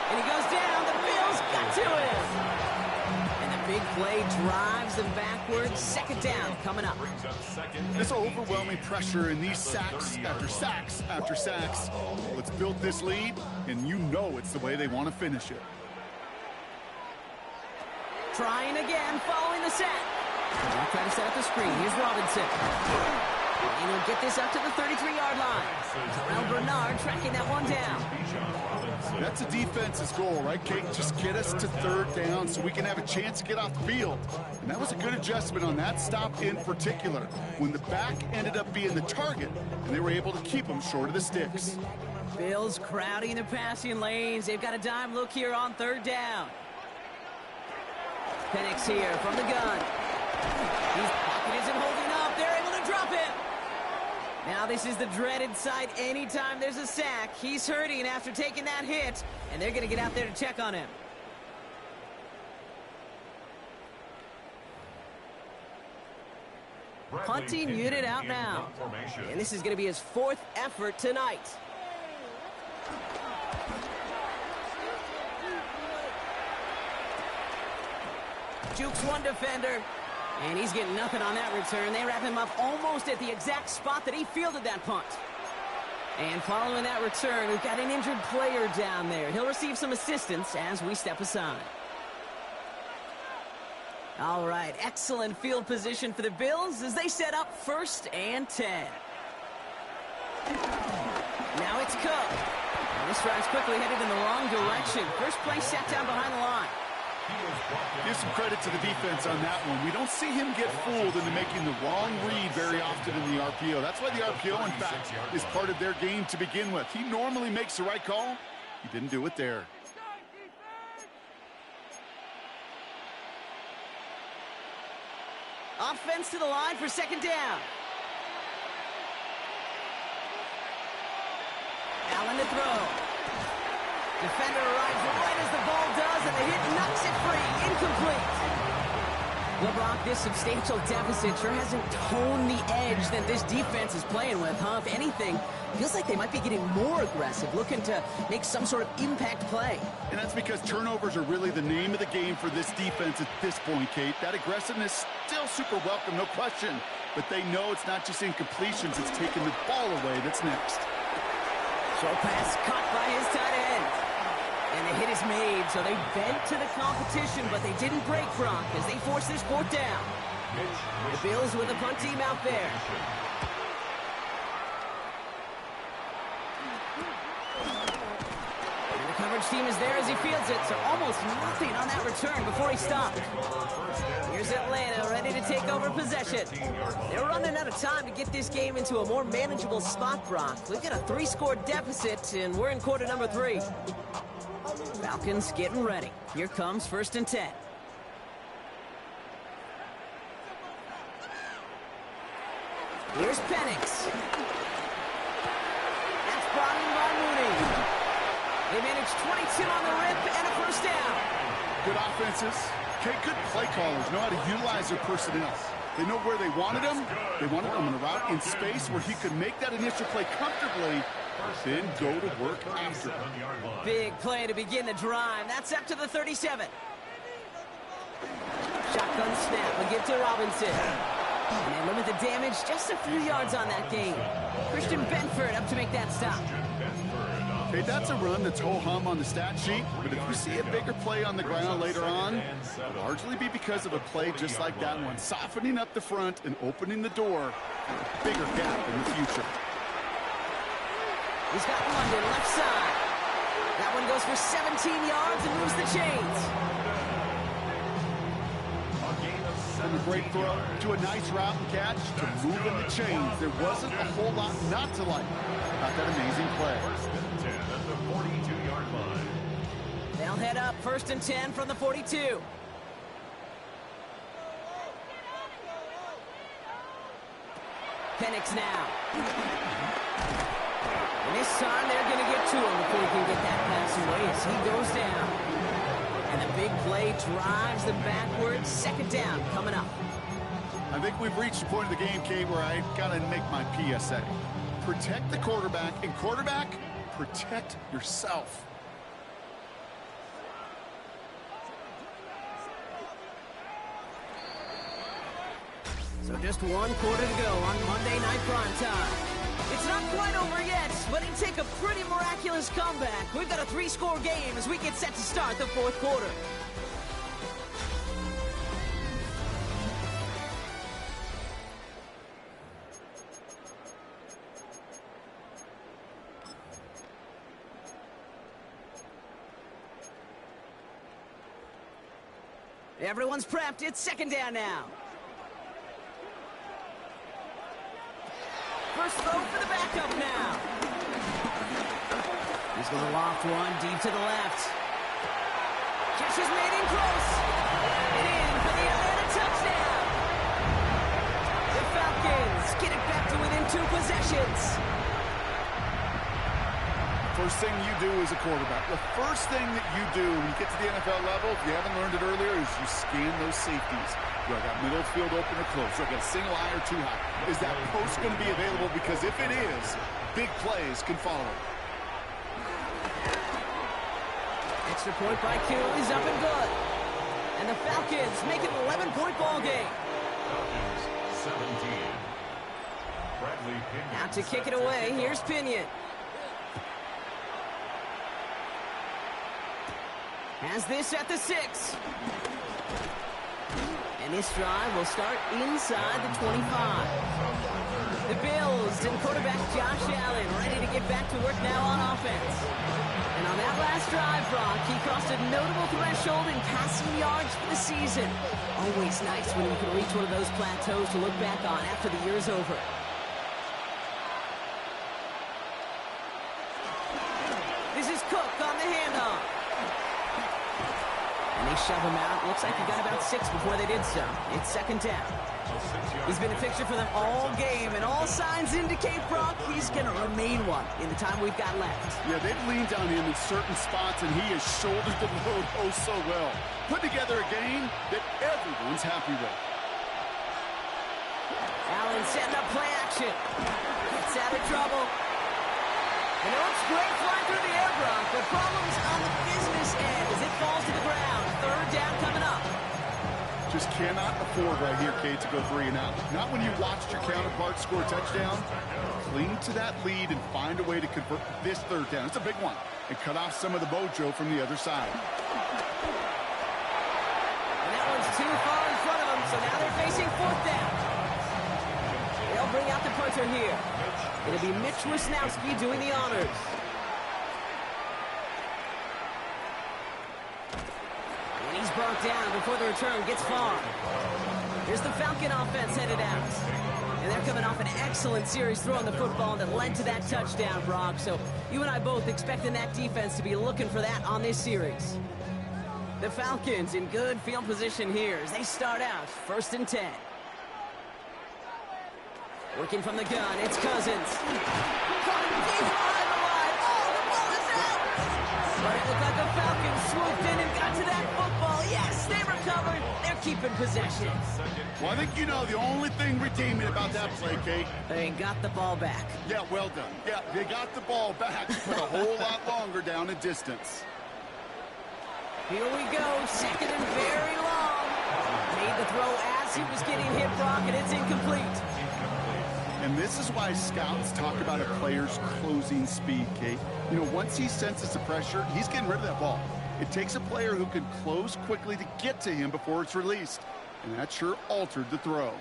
And he goes down. The Bills got to him. And the big play drives them backwards. Second down coming up. This overwhelming pressure and these sacks after sacks after sacks. Let's build this lead, and you know it's the way they want to finish it. Trying again, following the sack. They'll try to set up the screen. Here's Robinson. And he'll get this up to the 33-yard line. Terrell Bernard tracking that one down. That's a defense's goal, right, Kate? Just get us to third down so we can have a chance to get off the field. And that was a good adjustment on that stop in particular, when the back ended up being the target, and they were able to keep him short of the sticks. Bills crowding the passing lanes. They've got a dime look here on third down. Penix here from the gun. His pocket isn't holding up. They're able to drop it. Now this is the dreaded sight anytime there's a sack. He's hurting after taking that hit, and they're going to get out there to check on him. Punting unit out now. And this is going to be his fourth effort tonight. Jukes one defender, and he's getting nothing on that return. They wrap him up almost at the exact spot that he fielded that punt. And following that return, we've got an injured player down there. He'll receive some assistance as we step aside. All right, excellent field position for the Bills as they set up 1st and 10. Now it's Cook. Now this drive's quickly headed in the wrong direction. First play set down behind the line. Give some credit to the defense on that one. We don't see him get fooled into making the wrong read very often in the RPO. That's why the RPO, in fact, is part of their game to begin with. He normally makes the right call. He didn't do it there. Offense to the line for second down. Allen to throw. Defender arrives right as the ball does, and the hit knocks it free. Incomplete. LeBron, this substantial deficit sure hasn't toned the edge that this defense is playing with, huh? If anything, feels like they might be getting more aggressive, looking to make some sort of impact play. And that's because turnovers are really the name of the game for this defense at this point, Kate. That aggressiveness still super welcome, no question. But they know it's not just incompletions, it's taking the ball away that's next. Short pass caught by his tight end. And the hit is made, so they bent to the competition, but they didn't break Gronk as they force this fourth down. The Bills with a punt team out there. And the coverage team is there as he fields it, so almost nothing on that return before he stopped. Here's Atlanta ready to take over possession. They're running out of time to get this game into a more manageable spot, Brock. We've got a 3-score deficit, and we're in quarter number 3. Falcons getting ready. Here comes 1st and 10. Here's Penix. That's brought in by Mooney. They managed 22 on the rip and a first down. Good offenses. Okay, good play callers know how to utilize their personnel. They know where they wanted him. They wanted him in a route in space where he could make that initial play comfortably, then go to work after. Big play to begin the drive. That's up to the 37. Shotgun snap. We get to Robinson. And they limit the damage just a few yards on that gain. Christian Benford up to make that stop. Okay, that's a run that's ho-hum on the stat sheet, but if you see a bigger play on the ground later on, it'll largely be because of a play just like that one, softening up the front and opening the door for a bigger gap in the future. He's got London left side. That one goes for 17 yards and moves the chains. From a great throw to a nice route and catch to moving the chains. There wasn't a whole lot not to like about that amazing play. 1st and 10 at the 42-yard line. They'll head up 1st and 10 from the 42. Penix now. And this time they're going to get to him before he can get that pass away as he goes down. And the big play drives them backwards. Second down coming up. I think we've reached the point of the game, Kate, where I got to make my PSA. Protect the quarterback, and quarterback, protect yourself. So just one quarter to go on Monday Night Primetime. It's not quite over yet, but he'd take a pretty miraculous comeback. We've got a 3-score game as we get set to start the fourth quarter. Everyone's prepped. It's second down now. First throw for the backup now. He's going to loft one deep to the left. Catch is made in close. And in for the Atlanta touchdown. The Falcons get it back to within 2 possessions. First thing you do as a quarterback, the first thing that you do when you get to the NFL level, if you haven't learned it earlier, is you scan those safeties. Do I got middle field open or close? Do I got a single high or too high? Is that post going to be available? Because if it is, big plays can follow. Extra point by Q is up and good. And the Falcons make it an 11-point ball game. Falcons 17. Bradley Pinion. Out to kick it away, here's Pinion. Has this at the 6. And this drive will start inside the 25. The Bills and quarterback Josh Allen ready to get back to work now on offense. And on that last drive, Brock, he crossed a notable threshold in passing yards for the season. Always nice when you can reach one of those plateaus to look back on after the year's over. This is Cook on the handoff. And they shove him out. Looks like he got about 6 before they did so. It's second down. He's been a fixture for them all game, and all signs indicate, Brock, he's going to remain one in the time we've got left. Yeah, they've leaned on him in certain spots, and he has shouldered the load oh so well. Put together a game that everyone's happy with. Allen setting up play action. Gets out of trouble. And it looks great flying through the air, Brock, but problems on the business end as it falls to the ground. Third down coming up. Just cannot afford right here, Kate, to go 3 and out. Not when you watched your counterpart score a touchdown. Cling to that lead and find a way to convert this third down. It's a big one. And cut off some of the mojo from the other side. And that one's too far in front of them, so now they're facing fourth down. They'll bring out the punter here. It'll be Mitch Wisnowski doing the honors. And he's brought down before the return gets far. Here's the Falcon offense headed out. And they're coming off an excellent series throwing the football that led to that touchdown, Brock. So you and I both expecting that defense to be looking for that on this series. The Falcons in good field position here as they start out first and 10. Working from the gun, it's Cousins. Coming deep behind the line. Oh, the ball is out! But it looked like the Falcons swooped in and got to that football. Yes, they recovered. They're keeping possession. Well, I think you know the only thing redeeming about that play, Kate. They got the ball back. Yeah, well done. Yeah, they got the ball back, but a whole lot longer down in distance. Here we go, second and very long. Made the throw as he was getting hit, Brock, and it's incomplete. And this is why scouts talk about a player's closing speed, Kate. You know, once he senses the pressure, he's getting rid of that ball. It takes a player who can close quickly to get to him before it's released. And that sure altered the throw.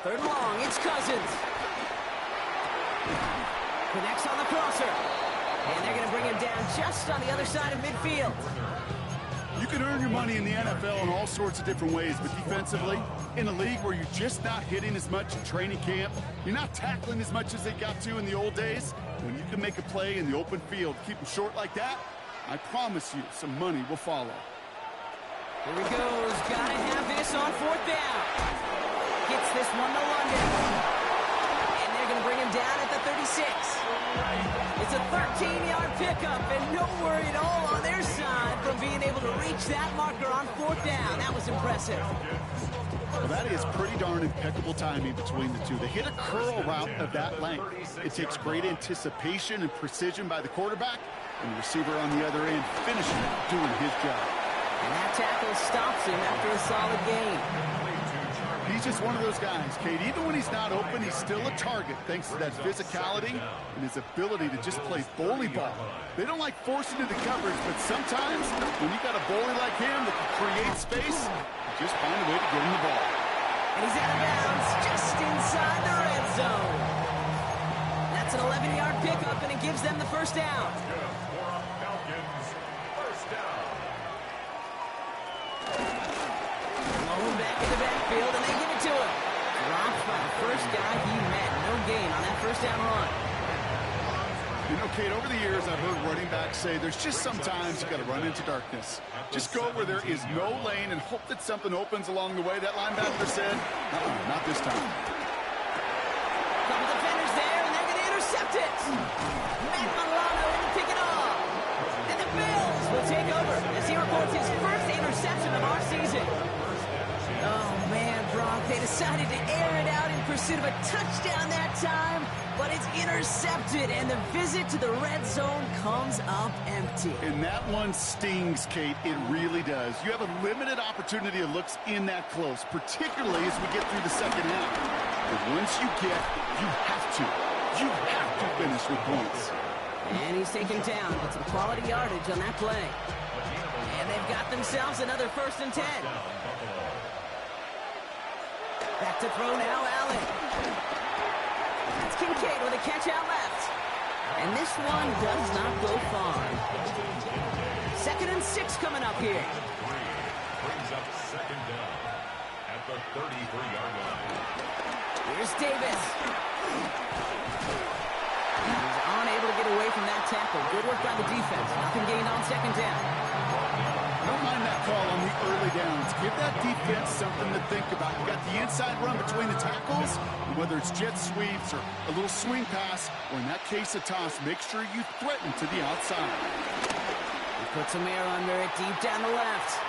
Third and long, it's Cousins. Connects on the crosser. And they're going to bring him down just on the other side of midfield. You can earn your money in the NFL in all sorts of different ways, but defensively, in a league where you're just not hitting as much in training camp, you're not tackling as much as they got to in the old days, when you can make a play in the open field, keep them short like that, I promise you some money will follow. Here he goes. Got to have this on fourth down. Gets this one to London. And they're going to bring him down at the 36. It's a 13-yard pickup, and no worry at all on their side from being able to reach that marker on fourth down. That was impressive. Well, that is pretty darn impeccable timing between the two. To hit a curl route of that length, it takes great anticipation and precision by the quarterback, and the receiver on the other end finishing it, doing his job. And that tackle stops him after a solid gain. He He's just one of those guys, Kate. Even when he's not open, he's still a target thanks to that physicality and his ability to just play bully ball. They don't like forcing into coverage, but sometimes when you got a bully like him that can create space, you just find a way to get him the ball. And he's out of bounds just inside the red zone. That's an 11-yard pickup, and it gives them the first down. Back in the backfield, and they give it to him. Dropped by the first guy he met. No gain on that first down run. You know, Kate, over the years, I've heard running backs say there's just sometimes you got to run into darkness. Just go where there is no lane and hope that something opens along the way. That linebacker said, not this time. Couple defenders there, and they're going to intercept it. Matt Milano in to pick it off. And the Bills will take over as he records his first interception of our season. Oh, man, Brock, they decided to air it out in pursuit of a touchdown that time, but it's intercepted, and the visit to the red zone comes up empty. And that one stings, Kate. It really does. You have a limited opportunity of looks in that close, particularly as we get through the second half. But once you have to finish with points. And he's taken down with some quality yardage on that play. And they've got themselves another 1st and 10. Back to throw now, Allen. That's Kincaid with a catch out left. And this one does not go far. 2nd and 6 coming up here. Brings up 2nd down at the 33-yard line. Here's Davis. He's unable to get away from that tackle. Good work by the defense. Nothing gained on 2nd down. Don't mind that call on the early downs. Give that defense something to think about. You got the inside run between the tackles, and whether it's jet sweeps or a little swing pass, or in that case a toss, make sure you threaten to the outside. He puts some air under it deep down the left.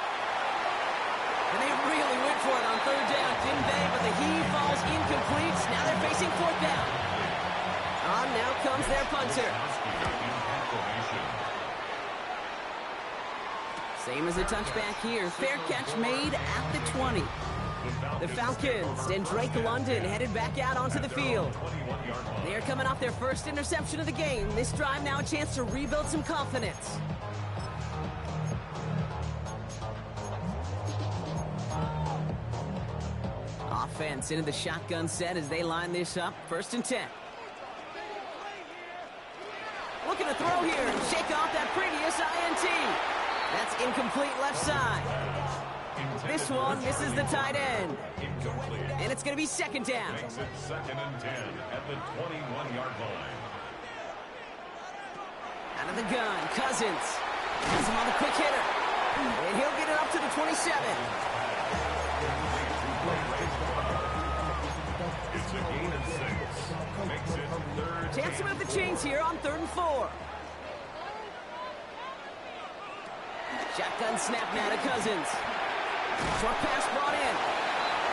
And they really went for it on 3rd down, didn't they? But the heave falls incomplete. Now they're facing 4th down. On now comes their punter. Same as a touchback here. Fair catch made at the 20. The Falcons and Drake London headed back out onto the field. They are coming off their first interception of the game. This drive now a chance to rebuild some confidence. Offense into the shotgun set as they line this up. 1st and 10. Looking to throw here and shake off that previous INT. That's incomplete left side. This one misses the tight end. And it's going to be 2nd down. Makes it 2nd and 10 at the 21-yard line. Out of the gun, Cousins. Has him on the quick hitter. And he'll get it up to the 27. It's a gain of 6. Makes it 3rd. Chance to move the chains here on 3rd and 4. Shotgun snap now to Cousins. Short pass brought in.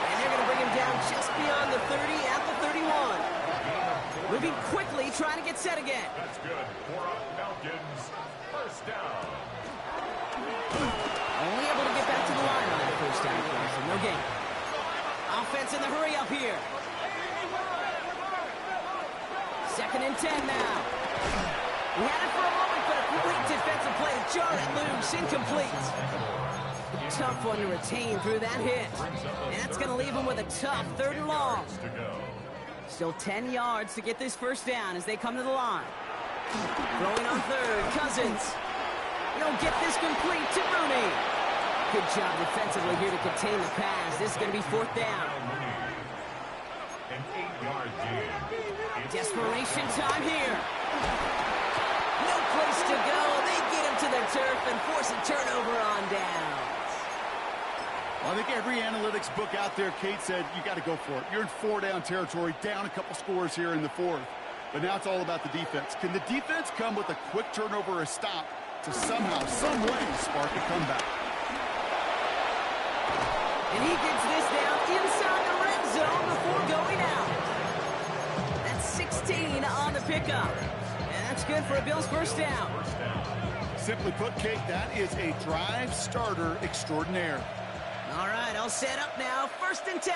And they're going to bring him down just beyond the 30 at the 31. Moving quickly, trying to get set again. That's good for a Falcons 1st down. Only able to get back to the line on that 1st down play, so no gain. Offense in the hurry up here. 2nd and 10 now. He had it for a moment, but a quick defensive play to jar it loose, incomplete. Tough one to retain through that hit. And that's going to leave him with a tough 3rd and long. Still 10 yards to get this 1st down as they come to the line. Throwing on 3rd, Cousins. He'll get this complete to Mooney. Good job defensively here to contain the pass. This is going to be 4th down. An 8-yard gain. Desperation time here. No place to go. They get him to the turf and force a turnover on downs. Well, I think every analytics book out there, Kate, said you got to go for it. You're in 4-down territory, down a couple scores here in the 4th. But now it's all about the defense. Can the defense come with a quick turnover or a stop to somehow, some way, spark a comeback? And he gets this down inside the red zone before going out. That's 16 on the pickup. And that's good for a Bills 1st down. Simply put, Kate, that is a drive starter extraordinaire. All right, all set up now. 1st and 10.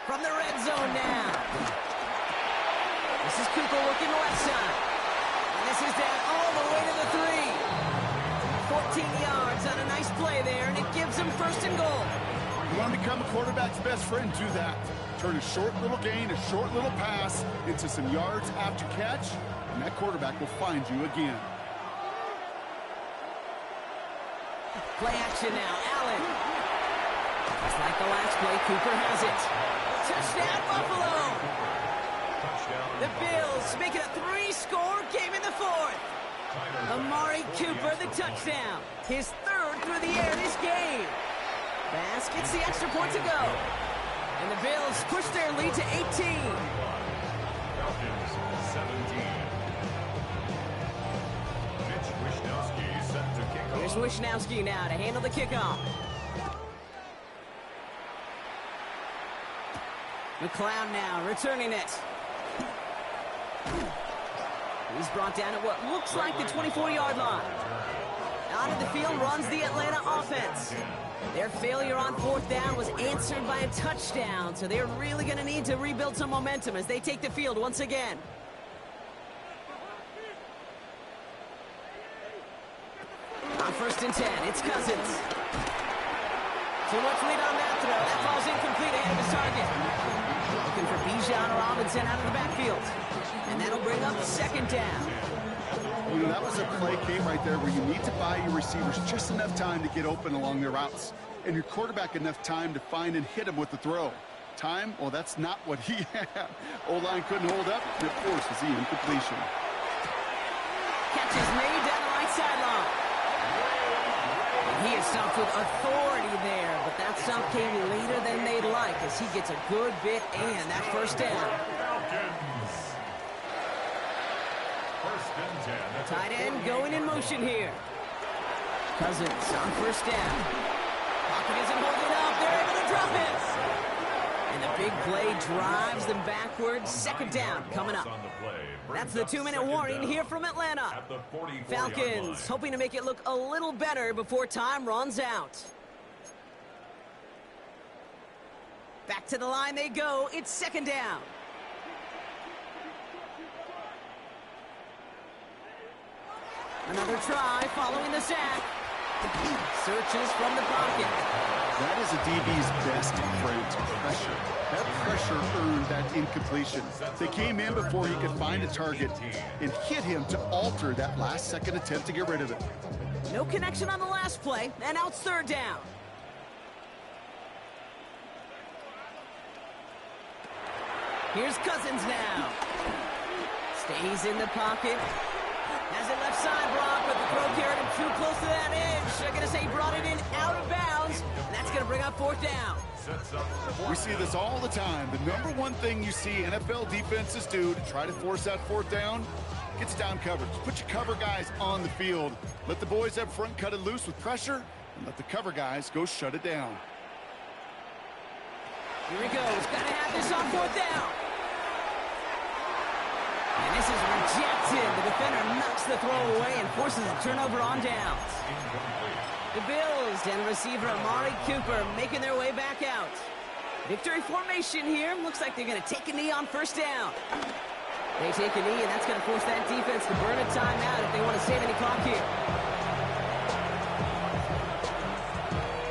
From the red zone now. This is Cooper working left side. And this is down all the way to the 3. 14 yards on a nice play there, and it gives him first and goal. You want to become a quarterback's best friend, do that. Turn a short little gain, a short little pass into some yards after catch, and that quarterback will find you again. Play action now, Allen. Just like the last play, Cooper has it. Touchdown, Buffalo! The Bills make it a 3-score game in the 4th. Amari Cooper, the touchdown. His 3rd through the air this game. Bass gets the extra point to go. And the Bills push their lead to 18. Falcons 17. Mitch Wishnowsky set to kick off. Here's Wishnowsky now to handle the kickoff. McLeod now returning it. He's brought down at what looks like the 24-yard line. Out of the field runs the Atlanta offense. Their failure on 4th down was answered by a touchdown, so they're really going to need to rebuild some momentum as they take the field once again. On 1st and 10, it's Cousins. Too much lead on that throw. That ball's incomplete ahead of his target. Looking for Bijan Robinson out of the backfield. And that'll bring up 2nd down. You know, that was a play, Kate, right there where you need to buy your receivers just enough time to get open along their routes. And your quarterback enough time to find and hit him with the throw. Time? Well, that's not what he had. O-line couldn't hold up, and it forces the incompletion. Catch is made down the right sideline. And he is stopped with authority there, but that stop came later than they'd like as he gets a good bit and that 1st down. Tight end going in motion here. Cousins on 1st down. Pocket isn't holding up. They're able to drop it. And the big play drives them backwards. 2nd down coming up. That's the 2-minute warning here from Atlanta. Falcons hoping to make it look a little better before time runs out. Back to the line they go. It's 2nd down. Another try following the sack. Searches from the pocket. That is a DB's best friend, pressure. That pressure earned that incompletion. They came in before he could find a target and hit him to alter that last-second attempt to get rid of it. No connection on the last play, and now it's 3rd down. Here's Cousins now. Stays in the pocket. Has it left side, Brock, but the throw carried him too close to that edge. They're going to say he brought it in out of bounds, and that's going to bring up 4th down. We see this all the time. The number one thing you see NFL defenses do to try to force that 4th down, gets down coverage. Put your cover guys on the field. Let the boys up front cut it loose with pressure, and let the cover guys go shut it down. Here he goes. Got to have this on 4th down. And this is rejected. The defender knocks the throw away and forces a turnover on downs. The Bills and receiver Amari Cooper making their way back out. Victory formation here. Looks like they're going to take a knee on 1st down. They take a knee, and that's going to force that defense to burn a timeout if they want to save any clock here.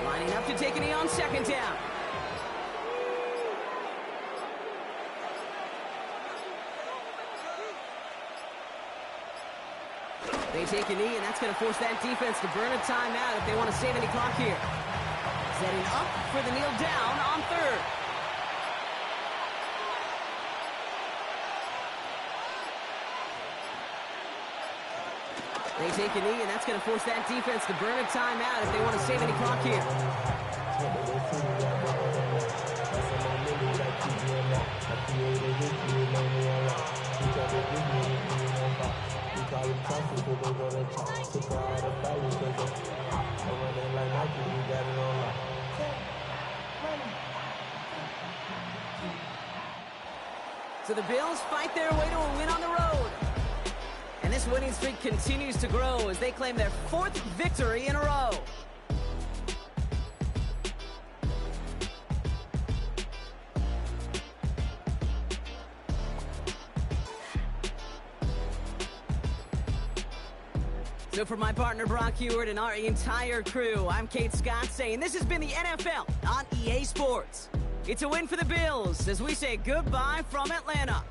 Lining up to take a knee on 2nd down. They take a knee, and that's going to force that defense to burn a timeout if they want to save any clock here. Setting up for the kneel down on 3rd. They take a knee, and that's going to force that defense to burn a timeout if they want to save any clock here. So the Bills fight their way to a win on the road. And this winning streak continues to grow as they claim their 4th victory in a row. So for my partner Brock Hewitt and our entire crew, I'm Kate Scott saying this has been the NFL on EA Sports. It's a win for the Bills as we say goodbye from Atlanta.